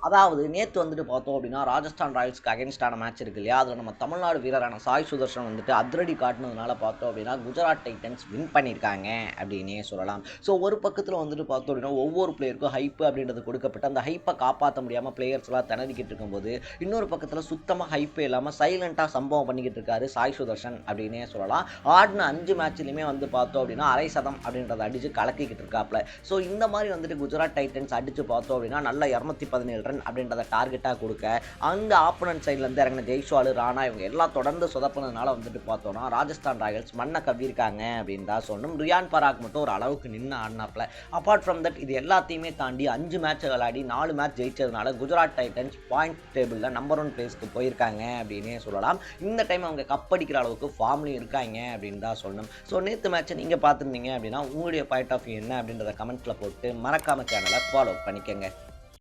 அதாவது நேற்று வந்துட்டு பார்த்தோம் அப்படின்னா ராஜஸ்தான் ராயல்ஸ்க்கு அகேன்ஸ்டான மேட்ச் இருக்கு இல்லையா, அதில் நம்ம தமிழ்நாடு வீரரான சாய் சுதர்ஷன் வந்துட்டு அதிரடி காட்டினதுனால பார்த்தோம் அப்படின்னா குஜராத் டைட்டன்ஸ் வின் பண்ணியிருக்காங்க அப்படின்னே சொல்லலாம். ஸோ ஒரு பக்கத்தில் வந்துட்டு பார்த்தோம் அப்படின்னா ஒவ்வொரு பிளேயருக்கும் ஹைப்பு அப்படின்றது கொடுக்கப்பட்டு அந்த ஹைப்பை காப்பாற்ற முடியாமல் பிளேயர்ஸ்லாம் திணறிக்கிட்டு இருக்கும்போது இன்னொரு பக்கத்தில் சுத்தமாக ஹைப்பே இல்லாமல் சைலண்டாக சம்பவம் பண்ணிக்கிட்டு இருக்காரு சாய் சுதர்ஷன் அப்படின்னே சொல்லலாம். ஆடின 5 மேட்ச்லையுமே வந்து பார்த்தோம் அப்படின்னா அரை சதம் அப்படின்றத அடித்து கலக்கிக்கிட்டு இருக்காப்ல. ஸோ இந்த மாதிரி வந்துட்டு குஜராத் டைட்டன்ஸ் அடித்து பார்த்தோம் அப்படின்னா நல்ல 217 ரன் அப்படின்றத டார்கெட்டாக கொடுக்க அந்த ஆப்போனன்ட் சைட்லேருந்து இறங்கின ஜெய்ஸ்வால், ராணா இவங்க எல்லாம் தொடர்ந்து சொதப்பினதுனால வந்துட்டு பார்த்தோம்னா ராஜஸ்தான் ராயல்ஸ் மண்ணை கவ்வியிருக்காங்க அப்படின்னு தான் சொல்லணும். ரியான் பராக் மட்டும் ஒரு அளவுக்கு நின்று ஆடினாப்ல. அப்பார்ட் ஃப்ரம் தட் இது எல்லாத்தையுமே தாண்டி 5 மேட்ச் விளையாடி 4 மேட்ச் ஜெயிச்சதுனால குஜராத் டைட்டன்ஸ் பாயிண்ட் டேபிளில் நம்பர் 1 பிளேஸ்க்கு போயிருக்காங்க அப்படின்னே சொல்லலாம். இந்த டைம் அவங்க கப் அடிக்கிற அளவுக்கு ஃபார்ம்லையும் இருக்காங்க அப்படின்னு தான் சொல்லணும். ஸோ நேற்று மேட்ச்சை நீங்கள் பார்த்துருந்தீங்க அப்படின்னா உங்களுடைய பாயிண்ட் ஆஃப் வியூ என்ன அப்படின்றத கமெண்ட்டில் போட்டு மறக்காம சேனலை ஃபாலோ பண்ணிக்கங்க.